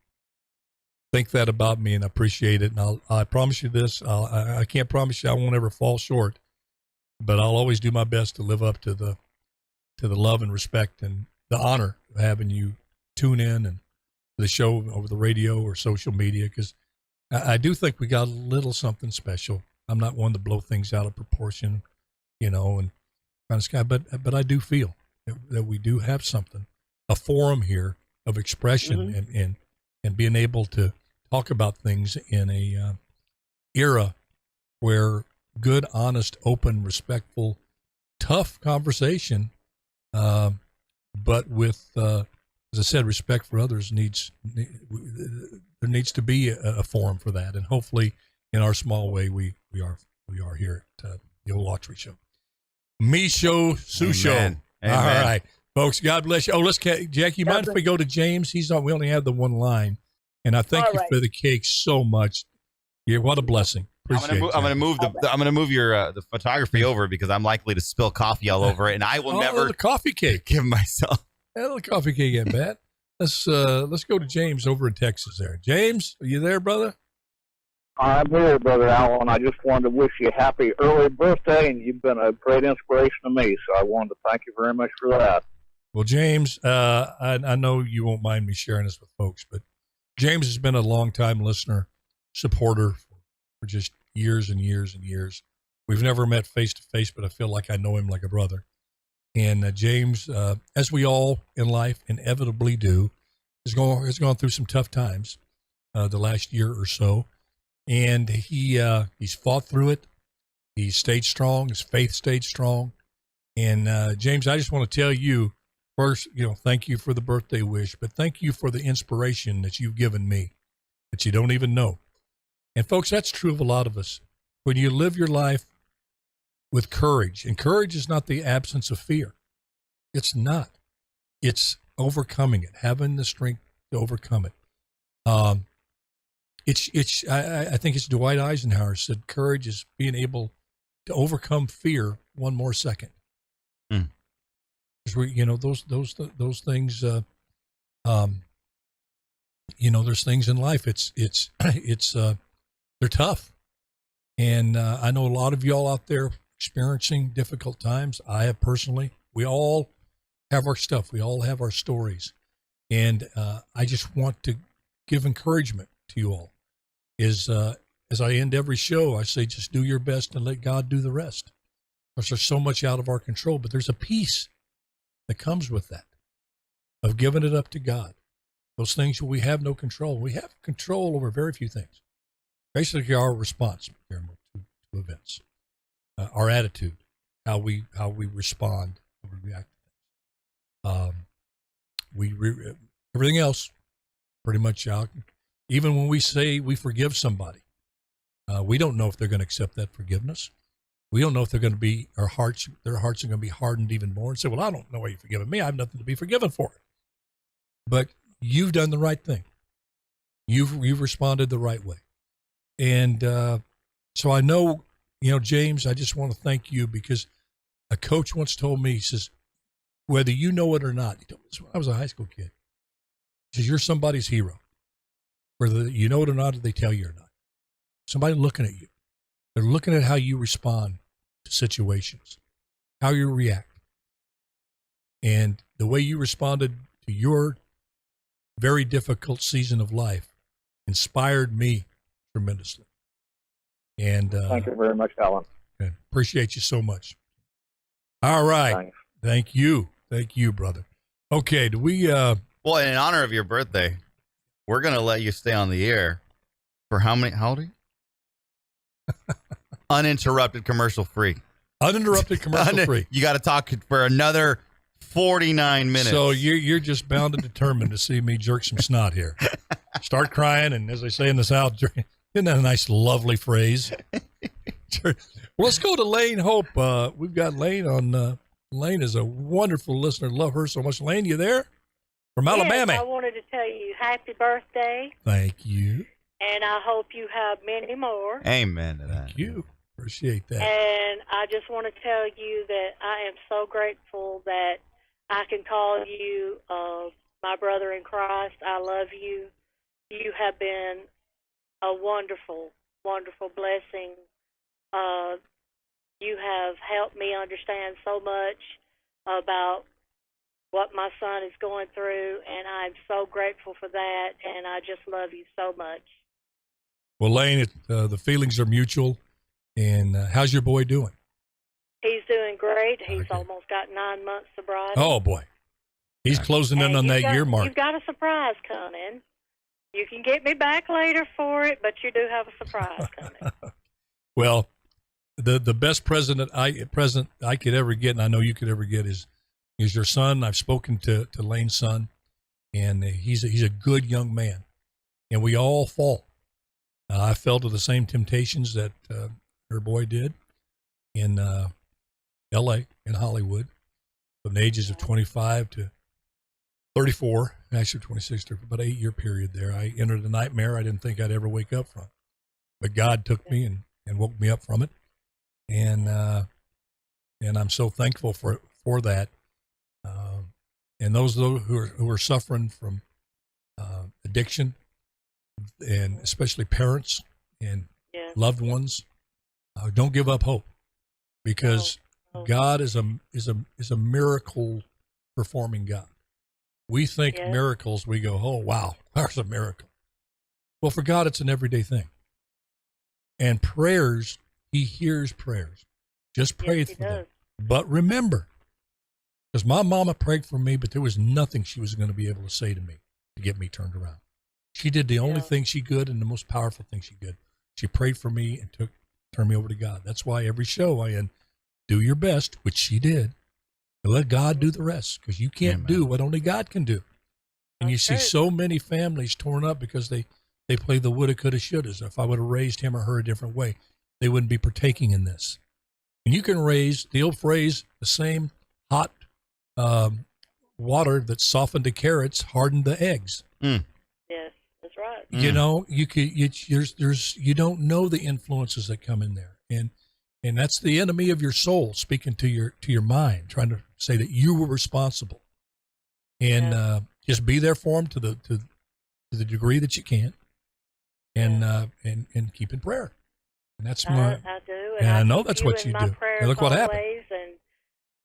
think that about me, and I appreciate it. And I promise you this: I can't promise you I won't ever fall short, but I'll always do my best to live up to the love and respect and the honor of having you tune in and the show over the radio or social media, because I do think we got a little something special. I'm not one to blow things out of proportion, and kind of sky, but I do feel that we do have something, a forum here of expression and being able to talk about things in a era where good, honest, open, respectful, tough conversation, but with as I said, respect for others there needs to be a forum for that, and hopefully, in our small way, we are here at the old Autry Show. Me show, Sue show. Amen. All right, folks. God bless you. Oh, Jack. You mind if we go to James? We only have the one line, and I thank you for the cake so much. Yeah, what a blessing. I'm gonna move the photography over because I'm likely to spill coffee all over it, and I will never the coffee cake. give myself. That little coffee cake ain't bad. Let's go to James over in Texas there. James, are you there, brother? I'm here, Brother Allen. I just wanted to wish you a happy early birthday, and you've been a great inspiration to me, so I wanted to thank you very much for that. Well, James, I know you won't mind me sharing this with folks, but James has been a longtime listener, supporter for just years and years and years. We've never met face to face, but I feel like I know him like a brother. And James, as we all in life inevitably do, has gone through some tough times the last year or so, and he's fought through it. He stayed strong. His faith stayed strong. And James, I just want to tell you first, thank you for the birthday wish, but thank you for the inspiration that you've given me that you don't even know. And folks, that's true of a lot of us. When you live your life with courage, and courage is not the absence of fear. It's not. It's overcoming it, having the strength to overcome it. I think it's Dwight Eisenhower said, courage is being able to overcome fear one more second. Because those things. There's things in life. They're tough, and I know a lot of y'all out there experiencing difficult times. I have personally. We all have our stuff. We all have our stories, and I just want to give encouragement to you all. As I end every show, I say, just do your best and let God do the rest. Because there's so much out of our control, but there's a peace that comes with that, of giving it up to God. Those things where we have no control. We have control over very few things. Basically, our response to events, our attitude, how we respond, how we react to things. Everything else, pretty much out. Even when we say we forgive somebody, we don't know if they're going to accept that forgiveness. We don't know if they're going to be their hearts are going to be hardened even more and say, "Well, I don't know why you're forgiving me. I have nothing to be forgiven for." But you've done the right thing. You've responded the right way. And so I know, James, I just want to thank you, because a coach once told me, he says, whether you know it or not, he told me this when I was a high school kid, he says, you're somebody's hero. Whether you know it or not, they tell you or not. Somebody looking at you. They're looking at how you respond to situations, how you react. And the way you responded to your very difficult season of life inspired me tremendously. And Thank you very much, Alan. appreciate you so much. All right. Thanks. Thank you. Thank you, brother. Okay, do we Well, in honor of your birthday, we're going to let you stay on the air for how old are you? Uninterrupted, commercial free. uninterrupted commercial free. You got to talk for another 49 minutes. So you're just bound and determined to see me jerk some snot here. Start crying, and as they say in the South, isn't that a nice, lovely phrase? Well, let's go to Lane Hope. We've got Lane on. Lane is a wonderful listener. Love her so much. Lane, you there? From Alabama. Yes, I wanted to tell you happy birthday, Thank you. and I hope you have many more. Amen to that. Thank you. Appreciate that. And I just want to tell you that I am so grateful that I can call you my brother in Christ. I love you. You have been a wonderful, wonderful blessing. You have helped me understand so much about what my son is going through, and I'm so grateful for that, and I just love you so much. Well, Lane, the feelings are mutual. And how's your boy doing? He's doing great. He's almost got 9 months sobriety. Oh, boy. He's closing in on that year mark. You've got a surprise coming. You can get me back later for it, but you do have a surprise coming. Well, the best present I could ever get, and I know you could ever get, is your son. I've spoken to Lane's son, and he's a good young man. And we all fall. I fell to the same temptations that her boy did in L.A., in Hollywood, from the ages of 25 to 34, actually 26, for about an 8-year period there. I entered a nightmare I didn't think I'd ever wake up from. But God took me and woke me up from it. And I'm so thankful for that. And those who are suffering from addiction, and especially parents and loved ones, don't give up hope, because God is a miracle performing God. We think miracles, we go, oh wow, there's a miracle. Well, for God, it's an everyday thing. And prayers, He hears prayers. Just pray for them. But remember, because my mama prayed for me, but there was nothing she was going to be able to say to me to get me turned around. She did the only thing she could, and the most powerful thing she could. She prayed for me and turned me over to God. That's why every show I end, do your best, which she did, and let God do the rest, because you can't do what only God can do. And you see so many families torn up because they play the woulda, coulda, shouldas. If I would have raised him or her a different way, they wouldn't be partaking in this. And you can raise, the old phrase, the same hot water that softened the carrots hardened the eggs. Yes, that's right. You know, you don't know the influences that come in there, and that's the enemy of your soul speaking to your mind, trying to say that you were responsible. And just be there for them to the degree that you can, and keep in prayer. And that's my. I do, and I know that's what you do. And look what happened.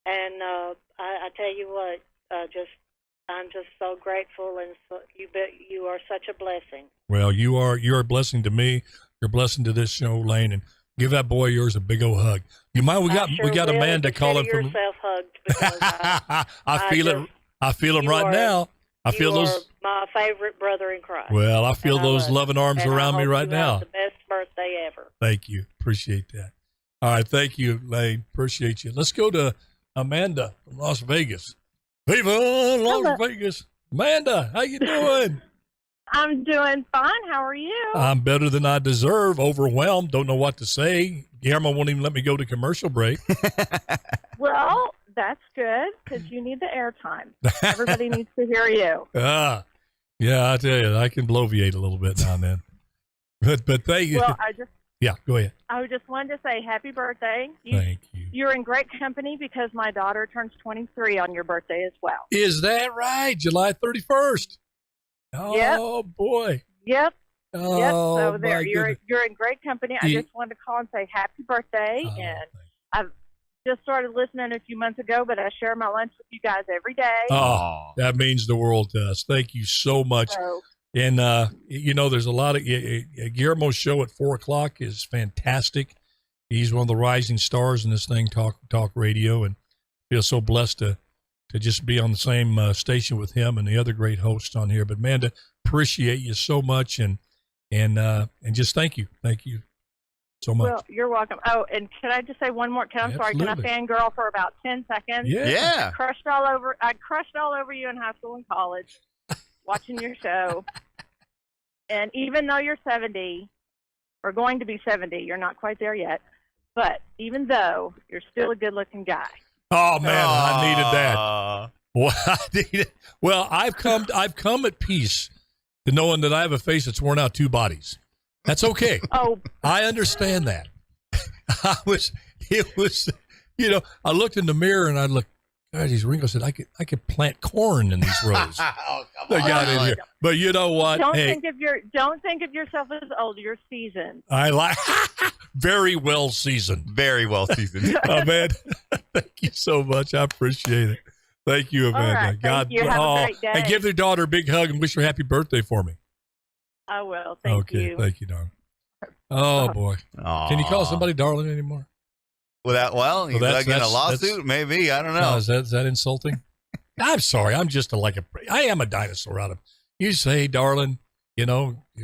And I tell you what, I'm just so grateful, and so you are such a blessing. Well, you're a blessing to me. You're a blessing to this show, Lane, and give that boy yours a big old hug. You mind? We got Amanda calling from. Yourself hugged, because I feel him right now. I feel those. My favorite brother in Christ. Well, I feel those loving arms around me right now. The best birthday ever. Thank you. Appreciate that. All right, thank you, Lane. Appreciate you. Let's go to Amanda from Las Vegas. Viva Las Vegas. Amanda, how you doing? I'm doing fine. How are you? I'm better than I deserve. Overwhelmed. Don't know what to say. Guillermo won't even let me go to commercial break. Well, that's good, because you need the airtime. Everybody needs to hear you. Yeah, I tell you, I can bloviate a little bit now and then. But thank you. Well, go ahead. I just wanted to say happy birthday. Thank you. You're in great company, because my daughter turns 23 on your birthday as well. Is that right? July 31st. Oh, boy. Yep. Oh, yep. So there, my you're goodness. in great company. I just wanted to call and say happy birthday. And I've just started listening a few months ago, but I share my lunch with you guys every day. Oh, that means the world to us. Thank you so much. And, there's a lot of Guillermo's show at 4:00 is fantastic. He's one of the rising stars in this thing, talk radio, and feel so blessed to just be on the same station with him and the other great hosts on here. But, Amanda, appreciate you so much, and just thank you so much. Well, you're welcome. Oh, and can I just say one more? I'm sorry. Can I fangirl for about 10 seconds? Yeah. I crushed all over you in high school and college, watching your show. And even though you're 70, or going to be 70, you're not quite there yet. But even though you're still a good-looking guy. Oh man, I needed that. Well, I've come at peace to knowing that I have a face that's worn out 2 bodies. That's okay. Oh, I understand that. I looked in the mirror and I looked, God, these wrinkles. I said, I could plant corn in these rows. They got in here. But you know what? Don't think of yourself as old. You're seasoned. I like very well seasoned. Very well seasoned. Amanda, thank you so much. I appreciate it. Thank you, Amanda. All right, God, thank you. Have a great day. And give their daughter a big hug and wish her happy birthday for me. I will. Thank you. Okay, thank you, darling. Oh boy, can you call somebody darling anymore? Well, you that's in a lawsuit, maybe. I don't know. No, is that insulting? I'm sorry. I'm just I am a dinosaur out of. You say, hey, darling, you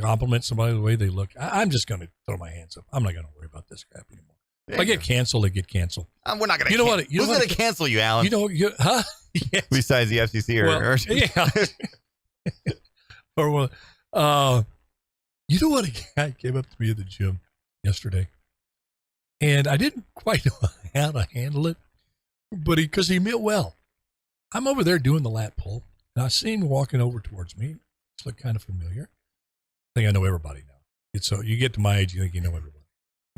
compliment somebody the way they look. I'm just going to throw my hands up. I'm not going to worry about this crap anymore. If I get canceled, I get canceled. We're not going to. Who's going to cancel you, Alan? Huh? Yes. Besides the FCC yeah. Or what? You know what? A guy came up to me at the gym yesterday, and I didn't quite know how to handle it, but because he meant well. I'm over there doing the lat pull, and I see him walking over towards me. It's looked kind of familiar. I think I know everybody now. So you get to my age, you think you know everybody,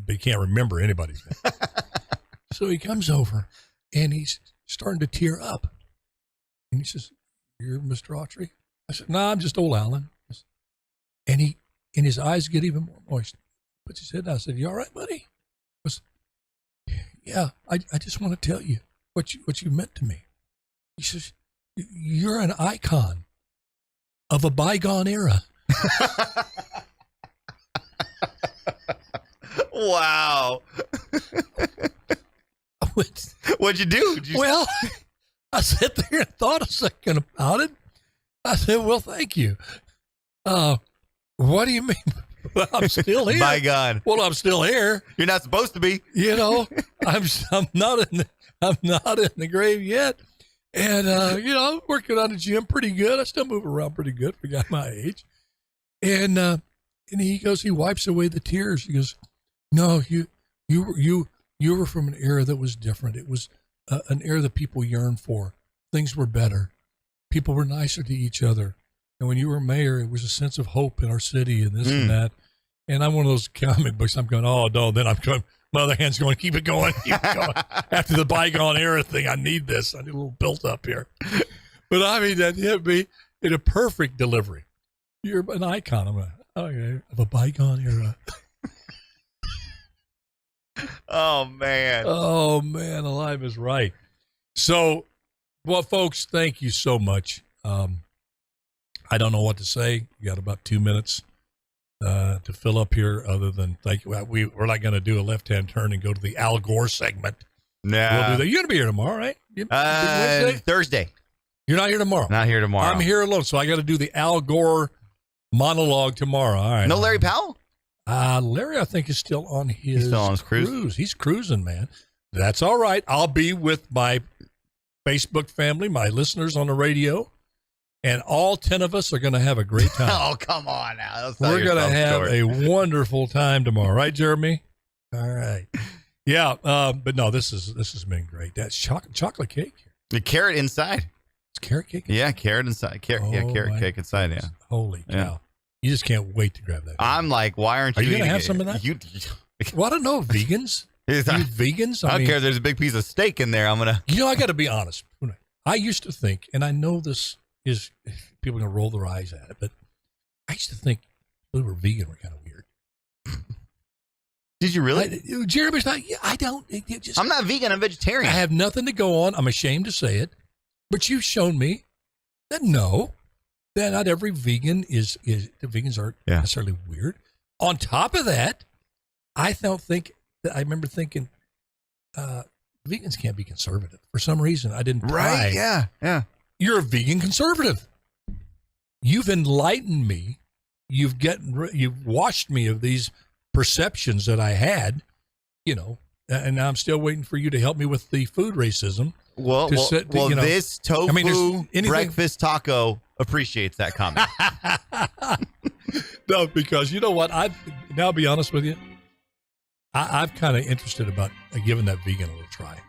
but you can't remember anybody's name. So he comes over, and he's starting to tear up, and he says, "You're Mr. Autry?" I said, "No, I'm just old Alan." And his eyes get even more moist. He puts his head down. I said, "You all right, buddy?" He goes, "Yeah, I just want to tell you what you meant to me." He says, "You're an icon of a bygone era." Wow. What'd you do? Well, I sat there and thought a second about it. I said, "Well, thank you." What do you mean? Well, I'm still here. Bygone. Well, I'm still here. You're not supposed to be. I'm not in the grave yet. And, I'm working on the gym pretty good. I still move around pretty good for a guy my age. And he wipes away the tears. He goes, "No, you were from an era that was different. It was an era that people yearned for. Things were better. People were nicer to each other. And when you were mayor, it was a sense of hope in our city and this and that." And I'm one of those comic books. I'm going, "Oh, no." Then I'm going, my other hand's going, keep it going. After the bygone era thing, I need this. I need a little built up here. But I mean, that hit me in a perfect delivery. You're an icon. I'm of a bygone era. Oh, man. Oh, man. Alive is right. So, well, folks, thank you so much. I don't know what to say. You got about 2 minutes to fill up here other than thank you. We're not going to do a left-hand turn and go to the Al Gore segment. No. We'll do that. You're going to be here tomorrow, right? Thursday. You're not here tomorrow? Not here tomorrow. I'm here alone, so I got to do the Al Gore monologue tomorrow. All right. No Larry Powell? Larry, I think, is still on his cruise. He's cruising, man. That's all right. I'll be with my Facebook family, my listeners on the radio, and all 10 of us are going to have a great time. Oh, come on now. We're going to have a wonderful time tomorrow. Right, Jeremy? All right. Yeah, but no, this has been great. That's chocolate cake. The carrot inside. It's carrot cake? Yeah, carrot inside. Carrot cake inside, yeah. Holy cow. Yeah. You just can't wait to grab that. I'm like, why aren't you? Are you going to have some of that? Well, I don't know. Vegans? You vegans? I don't care if there's a big piece of steak in there. I'm going to. I got to be honest. I used to think, and I know this is, people are going to roll their eyes at it, but I used to think people who were vegan were kind of weird. Did you really? Jeremy's not. I don't. I'm not vegan. I'm vegetarian. I have nothing to go on. I'm ashamed to say it, but you've shown me that no, not every vegan is the vegans aren't necessarily weird. On top of that, I remember thinking vegans can't be conservative for some reason. I didn't Right? buy. Yeah. You're a vegan conservative. You've enlightened me. You've washed me of these perceptions that I had, and now I'm still waiting for you to help me with the food racism. Well, this tofu breakfast taco appreciates that comment. No, because you know what? I'll be honest with you. I'm kind of interested about giving that vegan a little try.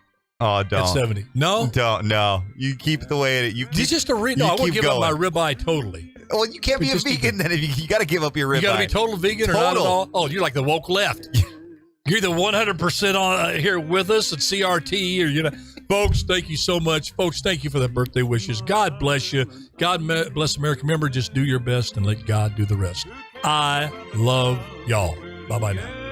Oh, don't. At 70. No? Don't. No. You keep it the way it is. It's just a No, I won't give up my ribeye totally. Well, you can't be a vegan then. If you got to give up your ribeye. You got to be total vegan or not at all? Oh, you're like the woke left. You're either 100% on here with us at CRT or, Folks, thank you so much. Folks, thank you for the birthday wishes. God bless you. God bless America. Remember, just do your best and let God do the rest. I love y'all. Bye-bye now.